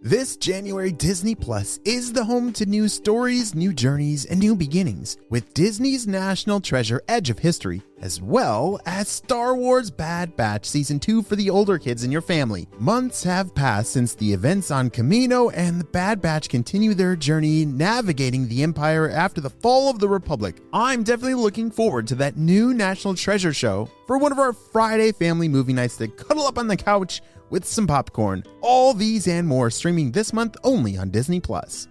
This January, Disney Plus is the home to new stories, new journeys, and new beginnings, with Disney's national treasure Edge of History, as well as Star Wars Bad Batch Season 2 for the older kids in your family. Months have passed since the events on Kamino, and the Bad Batch continue their journey navigating the Empire after the fall of the Republic. I'm definitely looking forward to that new national treasure show for one of our Friday family movie nights to cuddle up on the couch with some popcorn. All these and more streaming this month only on Disney Plus.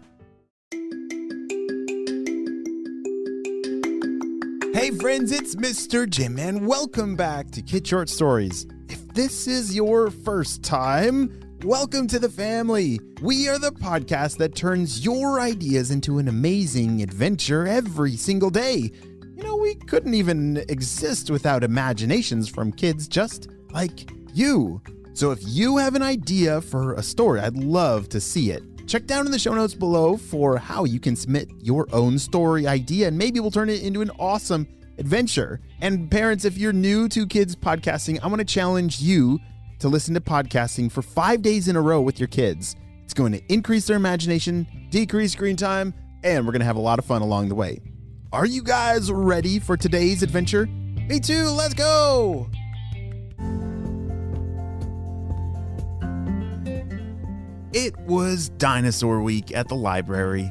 Hey friends, it's Mr. Jim and welcome back to Kid Short Stories. If this is your first time, welcome to the family. We are the podcast that turns your ideas into an amazing adventure every single day. You know, we couldn't even exist without imaginations from kids just like you. So if you have an idea for a story, I'd love to see it. Check down in the show notes below for how you can submit your own story idea, and maybe we'll turn it into an awesome adventure. And parents, if you're new to kids podcasting, I want to challenge you to listen to podcasting for 5 days in a row with your kids. It's going to increase their imagination, decrease screen time, and we're going to have a lot of fun along the way. Are you guys ready for today's adventure? Me too, let's go! It was Dinosaur Week at the library.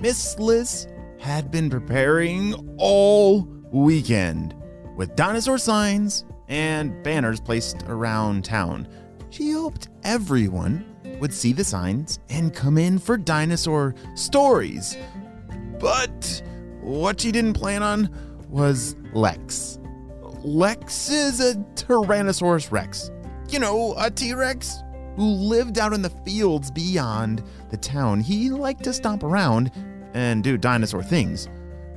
Miss Liz had been preparing all weekend with dinosaur signs and banners placed around town. She hoped everyone would see the signs and come in for dinosaur stories. But what she didn't plan on was Lex. Lex is a Tyrannosaurus Rex. You know, a T-Rex who lived out in the fields beyond the town. He liked to stomp around and do dinosaur things,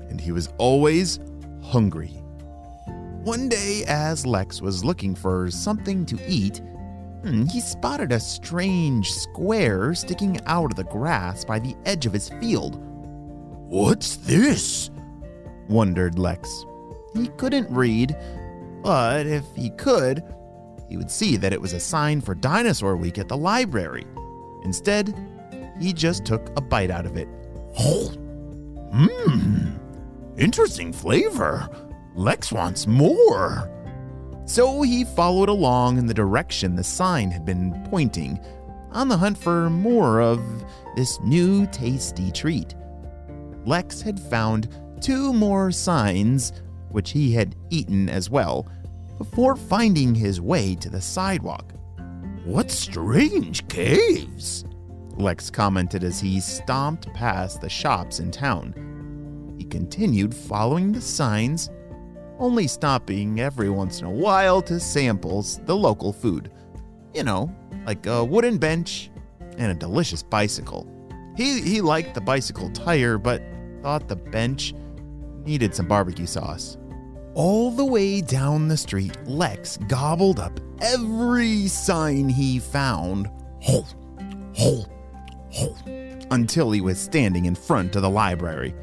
and he was always hungry. One day, as Lex was looking for something to eat, he spotted a strange square sticking out of the grass by the edge of his field. "What's this?" wondered Lex. He couldn't read, but if he could, he would see that it was a sign for Dinosaur Week at the library. Instead, he just took a bite out of it. Interesting flavor. Lex wants more. So he followed along in the direction the sign had been pointing, on the hunt for more of this new tasty treat. Lex had found 2 more signs, which he had eaten as well, before finding his way to the sidewalk. "What strange caves," Lex commented as he stomped past the shops in town. He continued following the signs, only stopping every once in a while to sample the local food. You know, like a wooden bench and a delicious bicycle. He liked the bicycle tire, but thought the bench needed some barbecue sauce. All the way down the street, Lex gobbled up every sign he found, until he was standing in front of the library.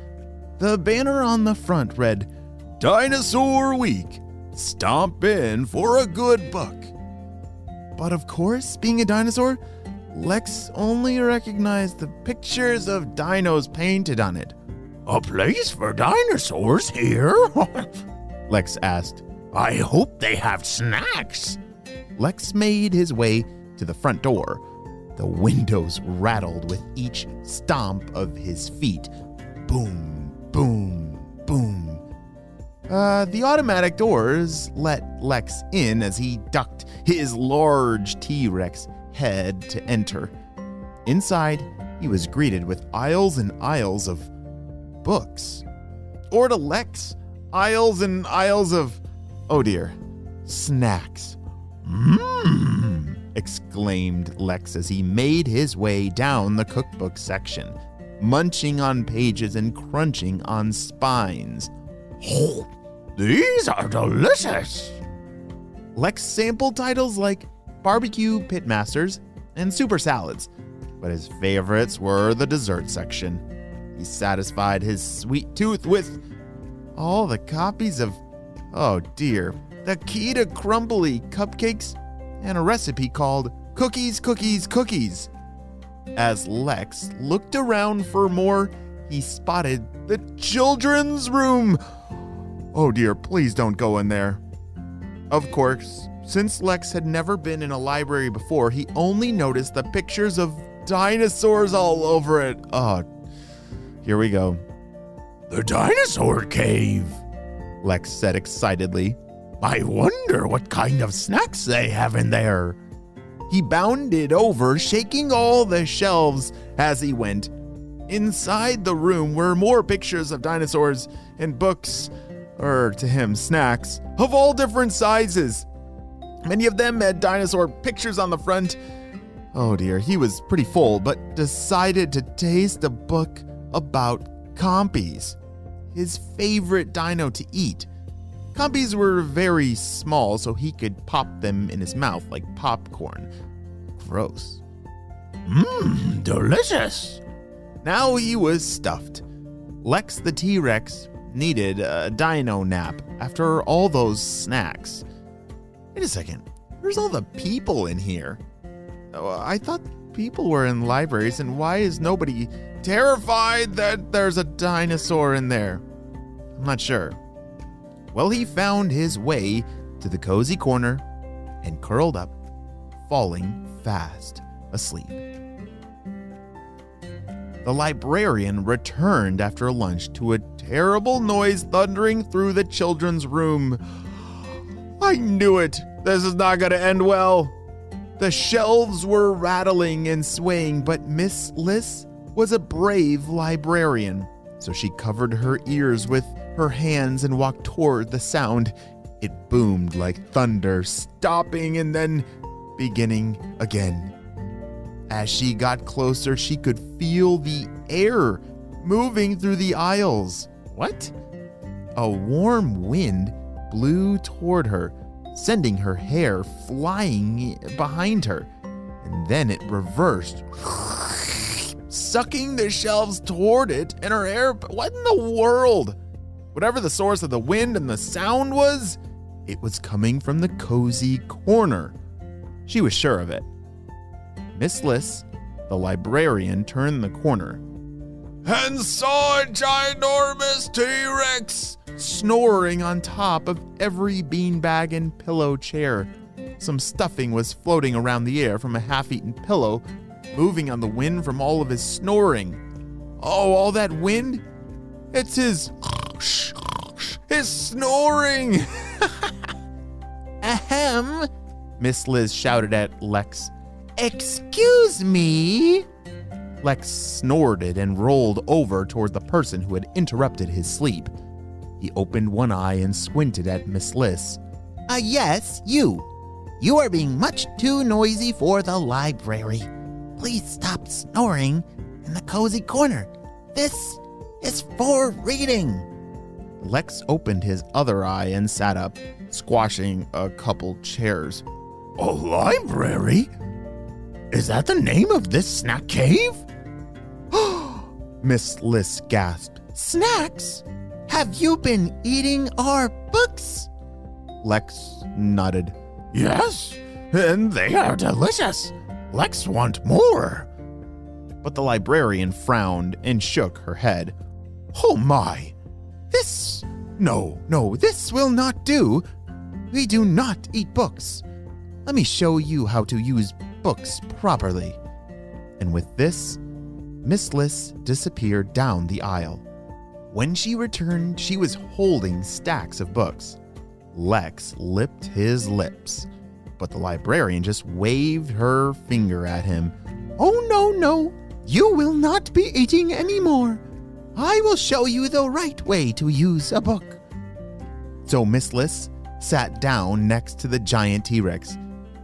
The banner on the front read, "Dinosaur Week, stomp in for a good buck." But of course, being a dinosaur, Lex only recognized the pictures of dinos painted on it. "A place for dinosaurs here?" Lex asked. "I hope they have snacks." Lex made his way to the front door. The windows rattled with each stomp of his feet. Boom, boom, boom. The automatic doors let Lex in as he ducked his large T-Rex head to enter. Inside, he was greeted with aisles and aisles of books. Or to Lex, aisles and aisles of, oh dear, snacks. Exclaimed Lex as he made his way down the cookbook section, munching on pages and crunching on spines. "Oh, these are delicious." Lex sampled titles like Barbecue Pitmasters and Super Salads, but his favorites were the dessert section. He satisfied his sweet tooth with all the copies of, oh dear, the key to crumbly cupcakes and a recipe called Cookies, Cookies, Cookies. As Lex looked around for more, he spotted the children's room. Oh dear, please don't go in there. Of course, since Lex had never been in a library before, he only noticed the pictures of dinosaurs all over it. Oh, here we go. The dinosaur cave, Lex said excitedly. I wonder what kind of snacks they have in there. He bounded over, shaking all the shelves as he went. Inside the room were more pictures of dinosaurs and books, or to him, snacks, of all different sizes. Many of them had dinosaur pictures on the front. Oh dear, he was pretty full, but decided to taste a book about compies, his favorite dino to eat. Compies were very small, so he could pop them in his mouth like popcorn. Gross. Delicious. Now he was stuffed. Lex the T-Rex needed a dino nap after all those snacks. Wait a second, where's all the people in here? Oh, I thought people were in libraries, and why is nobody terrified that there's a dinosaur in there? I'm not sure. Well, he found his way to the cozy corner and curled up, falling fast asleep. The librarian returned after lunch to a terrible noise thundering through the children's room. I knew it! This is not going to end well. The shelves were rattling and swaying, but Miss Liss was a brave librarian, so she covered her ears with her hands and walked toward the sound. It boomed like thunder, stopping and then beginning again. As she got closer, she could feel the air moving through the aisles. What? A warm wind blew toward her, sending her hair flying behind her. And then it reversed, sucking the shelves toward it and her hair. What in the world? Whatever the source of the wind and the sound was, it was coming from the cozy corner. She was sure of it. Miss Liss, the librarian, turned the corner and saw a ginormous T-Rex snoring on top of every beanbag and pillow chair. Some stuffing was floating around the air from a half-eaten pillow, moving on the wind from all of his snoring. Oh, all that wind? It's his snoring! Ahem, Miss Liz shouted at Lex. Excuse me? Lex snorted and rolled over toward the person who had interrupted his sleep. He opened one eye and squinted at Miss Liz. Yes, you. You are being much too noisy for the library. Please stop snoring in the cozy corner. This is for reading. Lex opened his other eye and sat up, squashing a couple chairs. A library? Is that the name of this snack cave? Miss Liss gasped. Snacks? Have you been eating our books? Lex nodded. Yes, and they are delicious. Lex want more. But the librarian frowned and shook her head. Oh my! No, this will not do. We do not eat books. Let me show you how to use books properly. And with this, Miss Liss disappeared down the aisle. When she returned, she was holding stacks of books. Lex licked his lips, but the librarian just waved her finger at him. Oh, no, you will not be eating anymore. I will show you the right way to use a book. So Miss Liss sat down next to the giant T-Rex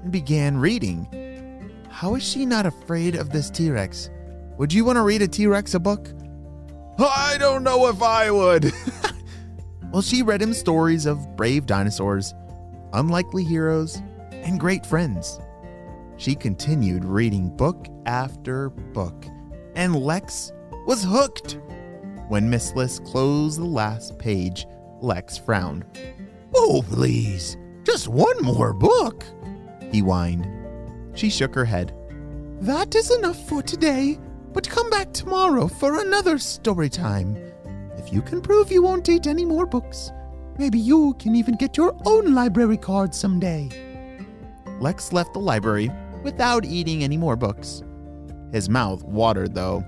and began reading. How is she not afraid of this T-Rex? Would you want to read a T-Rex a book? I don't know if I would. Well, she read him stories of brave dinosaurs, unlikely heroes, and great friends. She continued reading book after book, and Lex was hooked. When Miss Liss closed the last page, Lex frowned. Oh, please, just one more book, he whined. She shook her head. That is enough for today, but come back tomorrow for another story time. If you can prove you won't eat any more books, maybe you can even get your own library card someday. Lex left the library without eating any more books. His mouth watered, though,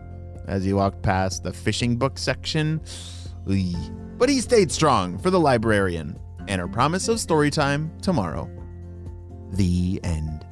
as he walked past the fishing book section. But he stayed strong for the librarian and her promise of story time tomorrow. The end.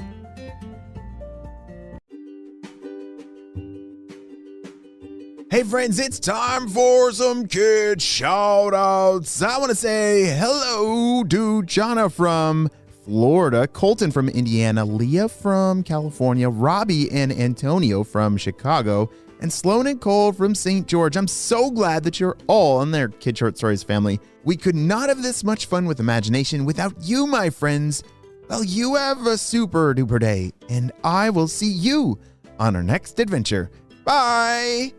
Hey friends, it's time for some kid shout outs. I want to say hello to Jana from Florida, Colton from Indiana, Leah from California, Robbie and Antonio from Chicago, and Sloan and Cole from St. George. I'm so glad that you're all in their Kid Short Stories family. We could not have this much fun with imagination without you, my friends. Well, you have a super duper day, and I will see you on our next adventure. Bye!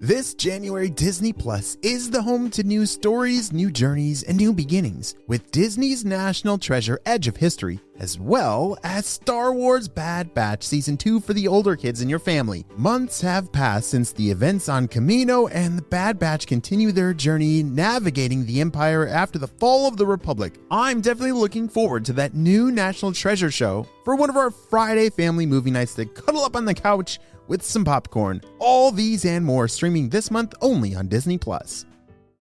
This January, Disney Plus is the home to new stories, new journeys, and new beginnings, with Disney's National Treasure Edge of History, as well as Star Wars Bad Batch Season 2 for the older kids in your family. Months have passed since the events on Camino, and the Bad Batch continue their journey navigating the Empire after the fall of the Republic. I'm definitely looking forward to that new National Treasure show for one of our Friday family movie nights to cuddle up on the couch with some popcorn. All these and more streaming this month only on Disney Plus.